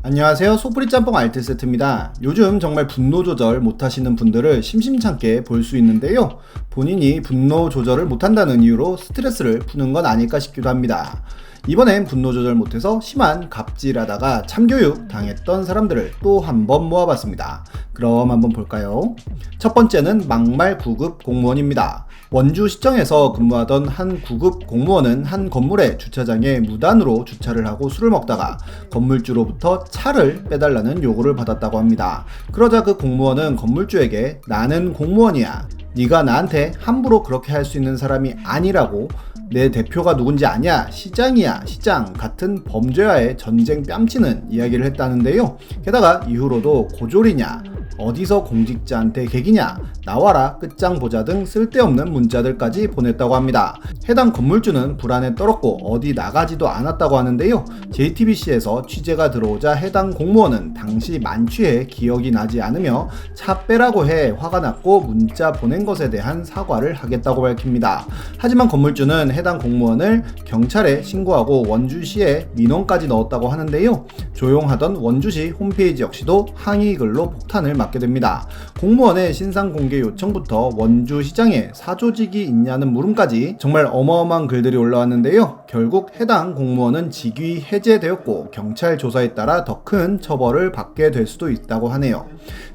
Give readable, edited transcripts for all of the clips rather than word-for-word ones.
안녕하세요. 소프리 짬뽕 알뜰 세트입니다. 요즘 정말 분노 조절 못하시는 분들을 심심찮게 볼 수 있는데요. 본인이 분노 조절을 못한다는 이유로 스트레스를 푸는 건 아닐까 싶기도 합니다. 이번엔 분노 조절 못해서 심한 갑질하다가 참교육 당했던 사람들을 또 한 번 모아봤습니다. 그럼 한번 볼까요? 첫 번째는 막말 9급 공무원입니다. 원주시청에서 근무하던 한 9급 공무원은 한 건물의 주차장에 무단으로 주차를 하고 술을 먹다가 건물주로부터 차를 빼달라는 요구를 받았다고 합니다. 그러자 그 공무원은 건물주에게 나는 공무원이야. 네가 나한테 함부로 그렇게 할 수 있는 사람이 아니라고, 내 대표가 누군지 아냐, 시장이야 시장 같은 범죄와의 전쟁 뺨치는 이야기를 했다는데요. 게다가 이후로도 고졸이냐, 어디서 공직자한테 객이냐, 나와라 끝장 보자 등 쓸데없는 문자들까지 보냈다고 합니다. 해당 건물주는 불안에 떨었고 어디 나가지도 않았다고 하는데요. JTBC에서 취재가 들어오자 해당 공무원은 당시 만취해 기억이 나지 않으며 차 빼라고 해 화가 났고 문자 보낸 것에 대한 사과를 하겠다고 밝힙니다. 하지만 건물주는 해당 공무원을 경찰에 신고하고 원주시에 민원까지 넣었다고 하는데요. 조용하던 원주시 홈페이지 역시도 항의 글로 폭탄을 맞게 됩니다. 공무원의 신상 공개 요청부터 원주시장에 사조직이 있냐는 물음까지 정말 어마어마한 글들이 올라왔는데요. 결국 해당 공무원은 직위 해제되었고 경찰 조사에 따라 더 큰 처벌을 받게 될 수도 있다고 하네요.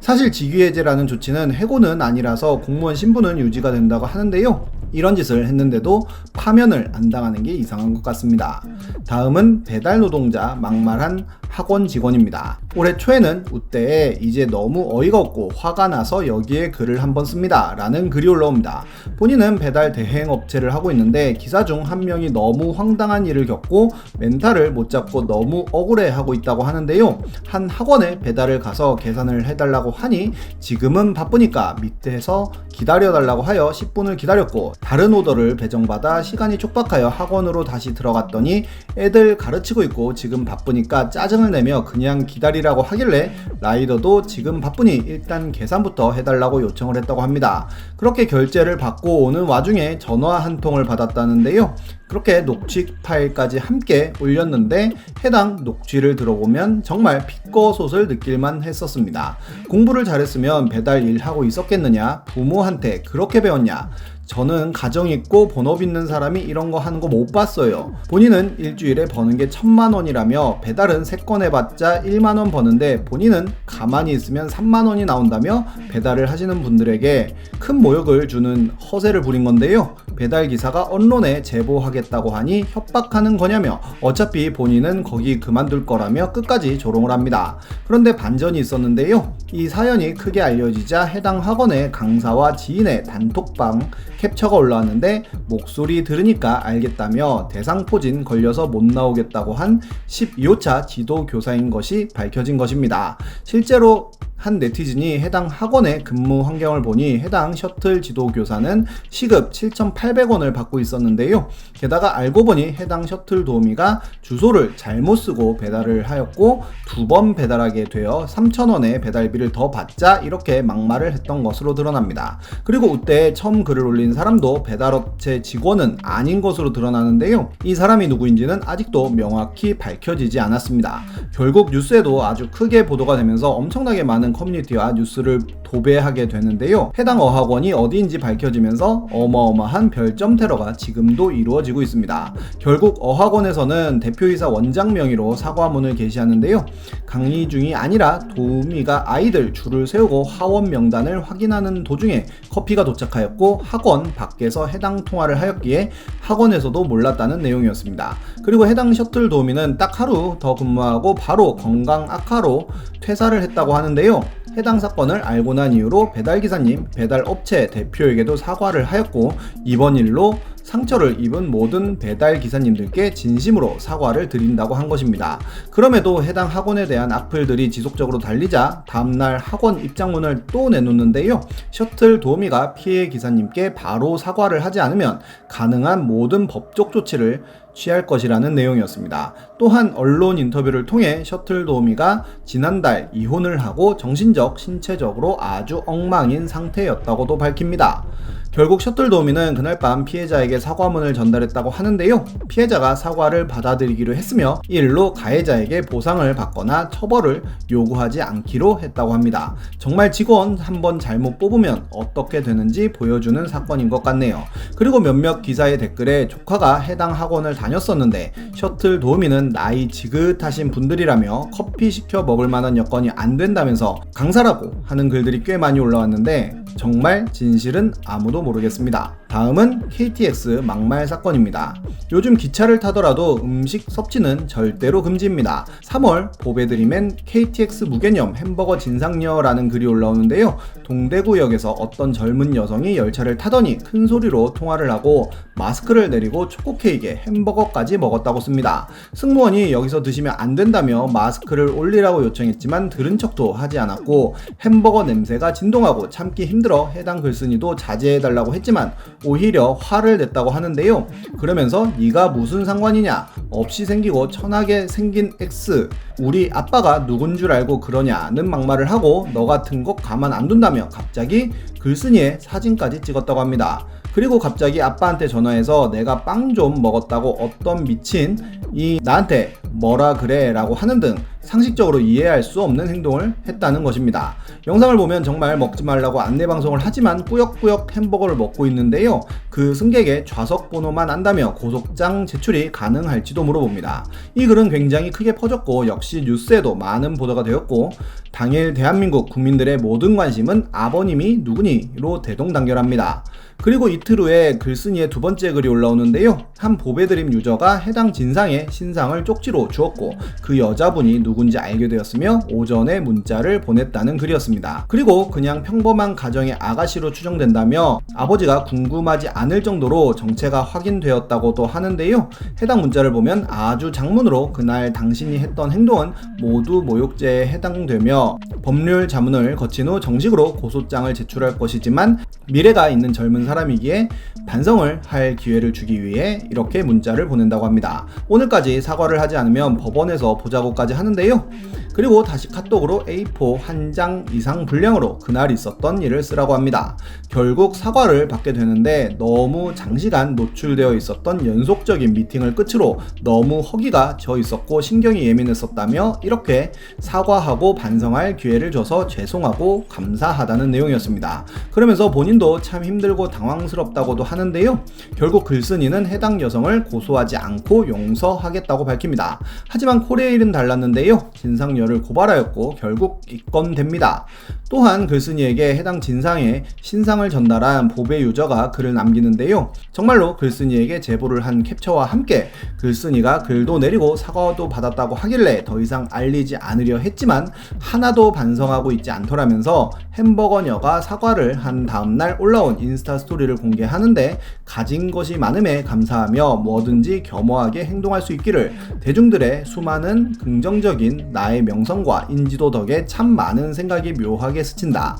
사실 직위 해제라는 조치는 해고는 아니라서 공무원 신분은 유지가 된다고 하는데요. 이런 짓을 했는데도 파면을 안 당하는 게 이상한 것 같습니다. 다음은 배달 노동자 막말한 학원 직원입니다. 올해 초에는 우때에 이제 너무 어이가 없고 화가 나서 여기에 글을 한번 씁니다 라는 글이 올라옵니다. 본인은 배달 대행업체를 하고 있는데 기사 중 한 명이 너무 황당한 일을 겪고 멘탈을 못 잡고 너무 억울해하고 있다고 하는데요. 한 학원에 배달을 가서 계산을 해달라고 하니 지금은 바쁘니까 밑에서 기다려달라고 하여 10분을 기다렸고 다른 오더를 배정받아 시간이 촉박하여 학원으로 다시 들어갔더니 애들 가르치고 있고 지금 바쁘니까 짜증을 내며 그냥 기다리라고 하길래 라이더도 지금 바쁘니 일단 계산부터 해달라고 요청을 했다고 합니다. 그렇게 결제를 받고 오는 와중에 전화 한 통을 받았다는데요. 그렇게 녹취 파일까지 함께 올렸는데 해당 녹취를 들어보면 정말 피꺼솥을 느낄만 했었습니다. 공부를 잘했으면 배달 일하고 있었겠느냐? 부모한테 그렇게 배웠냐? 저는 가정 있고 본업 있는 사람이 이런 거 하는 거 못 봤어요. 본인은 일주일에 버는 게 1000만원이라며 배달은 3건 해봤자 1만원 버는데 본인은 가만히 있으면 3만원이 나온다며 배달을 하시는 분들에게 큰 모욕을 주는 허세를 부린 건데요. 배달기사가 언론에 제보하겠다고 하니 협박하는 거냐며 어차피 본인은 거기 그만둘 거라며 끝까지 조롱을 합니다. 그런데 반전이 있었는데요. 이 사연이 크게 알려지자 해당 학원의 강사와 지인의 단톡방 캡처가 올라왔는데 목소리 들으니까 알겠다며 대상포진 걸려서 못 나오겠다고 한 12호차 지도교사인 것이 밝혀진 것입니다. 실제로 한 네티즌이 해당 학원의 근무 환경을 보니 해당 셔틀 지도교사는 시급 7,800원을 받고 있었는데요. 게다가 알고 보니 해당 셔틀 도우미가 주소를 잘못 쓰고 배달을 하였고 2번 배달하게 되어 3,000원의 배달비를 더 받자 이렇게 막말을 했던 것으로 드러납니다. 그리고 그때 처음 글을 올린 사람도 배달업체 직원은 아닌 것으로 드러나는데요. 이 사람이 누구인지는 아직도 명확히 밝혀지지 않았습니다. 결국 뉴스에도 아주 크게 보도가 되면서 엄청나게 많은 커뮤니티와 뉴스를 도배하게 되는데요. 해당 어학원이 어디인지 밝혀지면서 어마어마한 별점 테러가 지금도 이루어지고 있습니다. 결국 어학원에서는 대표이사 원장 명의로 사과문을 게시하는데요. 강의 중이 아니라 도우미가 아이들 줄을 세우고 하원 명단을 확인하는 도중에 커피가 도착하였고 학원 밖에서 해당 통화를 하였기에 학원에서도 몰랐다는 내용이었습니다. 그리고 해당 셔틀 도우미는 딱 하루 더 근무하고 바로 건강 악화로 퇴사를 했다고 하는데요. 해당 사건을 알고 난 이후로 배달기사님, 배달업체 대표에게도 사과를 하였고 이번 일로 상처를 입은 모든 배달기사님들께 진심으로 사과를 드린다고 한 것입니다. 그럼에도 해당 학원에 대한 악플들이 지속적으로 달리자 다음날 학원 입장문을 또 내놓는데요. 셔틀 도우미가 피해 기사님께 바로 사과를 하지 않으면 가능한 모든 법적 조치를 취할 것이라는 내용이었습니다. 또한 언론 인터뷰를 통해 셔틀 도우미가 지난달 이혼을 하고 정신적, 신체적으로 아주 엉망인 상태였다고도 밝힙니다. 결국 셔틀 도우미는 그날 밤 피해자에게 피해자에게 사과문을 전달했다고 하는데요. 피해자가 사과를 받아들이기로 했으며 이 일로 가해자에게 보상을 받거나 처벌을 요구하지 않기로 했다고 합니다. 정말 직원 한번 잘못 뽑으면 어떻게 되는지 보여주는 사건인 것 같네요. 그리고 몇몇 기사의 댓글에 조카가 해당 학원을 다녔었는데 셔틀 도우미는 나이 지긋하신 분들이라며 커피 시켜 먹을 만한 여건이 안 된다면서 강사라고 하는 글들이 꽤 많이 올라왔는데 정말 진실은 아무도 모르겠습니다. 다음은 KTX 막말 사건입니다. 요즘 기차를 타더라도 음식 섭취는 절대로 금지입니다. 3월 보배드림엔 KTX 무개념 햄버거 진상녀라는 글이 올라오는데요. 동대구역에서 어떤 젊은 여성이 열차를 타더니 큰 소리로 통화를 하고 마스크를 내리고 초코 케이크에 햄버거까지 먹었다고 씁니다. 승무원이 여기서 드시면 안 된다며 마스크를 올리라고 요청했지만 들은 척도 하지 않았고 햄버거 냄새가 진동하고 참기 힘들어 해당 글쓴이도 자제해달라고 했지만 오히려 화를 냈다고 하는데요. 그러면서 네가 무슨 상관이냐, 없이 생기고 천하게 생긴 X, 우리 아빠가 누군 줄 알고 그러냐는 막말을 하고 너 같은 거 가만 안 둔다며 갑자기 글쓴이의 사진까지 찍었다고 합니다. 그리고 갑자기 아빠한테 전화해서 내가 빵 좀 먹었다고 어떤 미친이 나한테 뭐라 그래 라고 하는 등 상식적으로 이해할 수 없는 행동을 했다는 것입니다. 영상을 보면 정말 먹지 말라고 안내방송을 하지만 꾸역꾸역 햄버거를 먹고 있는데요. 그 승객의 좌석 번호만 안다며 고속장 제출이 가능할지도 물어봅니다. 이 글은 굉장히 크게 퍼졌고 역시 뉴스에도 많은 보도가 되었고 당일 대한민국 국민들의 모든 관심은 아버님이 누구니로 대동단결합니다. 그리고 이틀 후에 글쓴이의 두 번째 글이 올라오는데요. 한 보배드림 유저가 해당 진상의 신상을 쪽지로 주었고 그 여자분이 누군지 알게 되었으며 오전에 문자를 보냈다는 글이었습니다. 그리고 그냥 평범한 가정의 아가씨로 추정된다며 아버지가 궁금하지 않을 정도로 정체가 확인되었다고도 하는데요. 해당 문자를 보면 아주 장문으로 그날 당신이 했던 행동은 모두 모욕죄에 해당되며 법률 자문을 거친 후 정식으로 고소장을 제출할 것이지만 미래가 있는 젊은 사람이기에 반성을 할 기회를 주기 위해 이렇게 문자를 보낸다고 합니다. 오늘까지 사과를 하지 않으면 법원에서 보자고까지 하는데요. 그리고 다시 카톡으로 A4 한 장 이상 분량으로 그날 있었던 일을 쓰라고 합니다. 결국 사과를 받게 되는데 너무 장시간 노출되어 있었던 연속적인 미팅을 끝으로 너무 허기가 져 있었고 신경이 예민했었다며 이렇게 사과하고 반성할 기회를 줘서 죄송하고 감사하다는 내용이었습니다. 그러면서 본인도 참 힘들고 당황스럽다고도 하는데요. 결국 글쓴이는 해당 여성을 고소하지 않고 용서하겠다고 밝힙니다. 하지만 코레일은 달랐는데요. 진상녀를 고발하였고 결국 입건됩니다. 또한 글쓴이에게 해당 진상의 신상을 전달한 보배 유저가 글을 남기는데요. 정말로 글쓴이에게 제보를 한 캡처와 함께 글쓴이가 글도 내리고 사과도 받았다고 하길래 더 이상 알리지 않으려 했지만 하나도 반성하고 있지 않더라면서 햄버거녀가 사과를 한 다음날 올라온 인스타 스토리를 공개하는데 가진 것이 많음에 감사하며 뭐든지 겸허하게 행동할 수 있기를 대중들의 수많은 긍정적인 나의 명성과 인지도 덕에 참 많은 생각이 묘하게 스친다.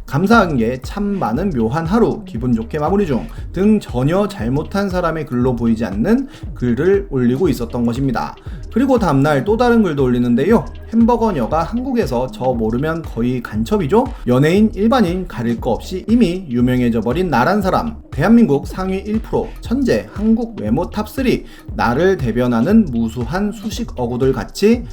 감사한 게 참 많은 묘한 하루, 기분 좋게 마무리 중 등 전혀 잘못한 사람의 글로 보이지 않는 글을 올리고 있었던 것입니다. 그리고 다음날 또 다른 글도 올리는데요. 햄버거녀가 한국에서 저 모르면 거의 간첩이죠? 연예인, 일반인 가릴 거 없이 이미 유명해져 버린 나란 사람, 대한민국 상위 1%, 천재, 한국 외모 탑3, 나를 대변하는 무수한 수식 어구들 같이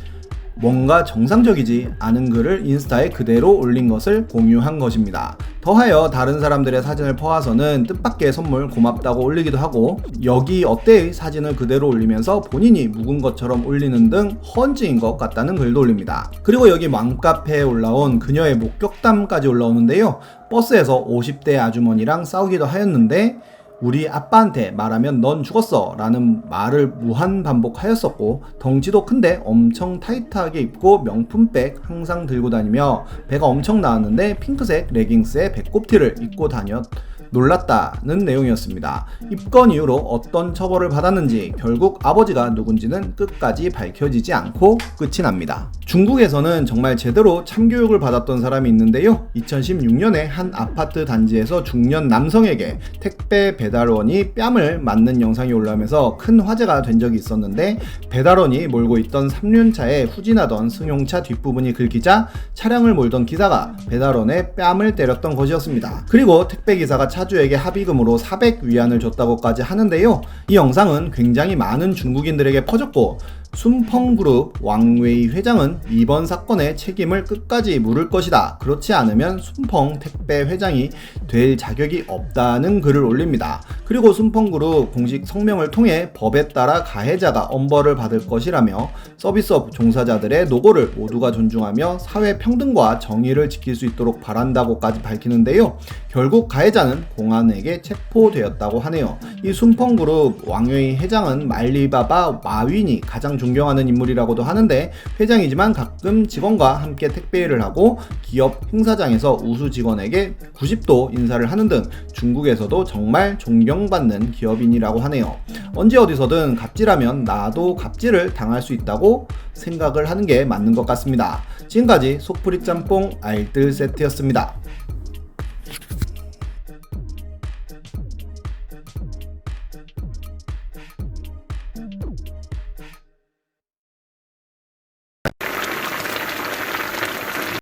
뭔가 정상적이지 않은 글을 인스타에 그대로 올린 것을 공유한 것입니다. 더하여 다른 사람들의 사진을 퍼와서는 뜻밖의 선물 고맙다고 올리기도 하고 여기 어때의 사진을 그대로 올리면서 본인이 묵은 것처럼 올리는 등 허언증인 것 같다는 글도 올립니다. 그리고 여기 맘카페에 올라온 그녀의 목격담까지 올라오는데요. 버스에서 50대 아주머니랑 싸우기도 하였는데 우리 아빠한테 말하면 넌 죽었어 라는 말을 무한 반복하였었고 덩치도 큰데 엄청 타이트하게 입고 명품백 항상 들고 다니며 배가 엄청 나왔는데 핑크색 레깅스에 배꼽티를 입고 다녔 놀랐다는 내용이었습니다. 입건 이후로 어떤 처벌을 받았는지 결국 아버지가 누군지는 끝까지 밝혀지지 않고 끝이 납니다. 중국에서는 정말 제대로 참교육을 받았던 사람이 있는데요. 2016년에 한 아파트 단지에서 중년 남성에게 택배 배달원이 뺨을 맞는 영상이 올라오면서 큰 화제가 된 적이 있었는데 배달원이 몰고 있던 3륜차에 후진하던 승용차 뒷부분이 긁히자 차량을 몰던 기사가 배달원의 뺨을 때렸던 것이었습니다. 그리고 택배기사가 차주에게 합의금으로 400위안을 줬다고까지 하는데요. 이 영상은 굉장히 많은 중국인들에게 퍼졌고 순펑그룹 왕웨이 회장은 이번 사건의 책임을 끝까지 물을 것이다. 그렇지 않으면 순펑 택배 회장이 될 자격이 없다는 글을 올립니다. 그리고 순펑그룹 공식 성명을 통해 법에 따라 가해자가 엄벌을 받을 것이라며 서비스업 종사자들의 노고를 모두가 존중하며 사회 평등과 정의를 지킬 수 있도록 바란다고까지 밝히는데요. 결국 가해자는 공안에게 체포되었다고 하네요. 이 순펑그룹 왕웨이 회장은 말리바바 마윈이 가장 존경하는 인물이라고도 하는데 회장이지만 가끔 직원과 함께 택배일을 하고 기업 행사장에서 우수 직원에게 90도 인사를 하는 등 중국에서도 정말 존경받는 기업인이라고 하네요. 언제 어디서든 갑질하면 나도 갑질을 당할 수 있다고 생각을 하는 게 맞는 것 같습니다. 지금까지 속풀이 짬뽕 알뜰 세트였습니다.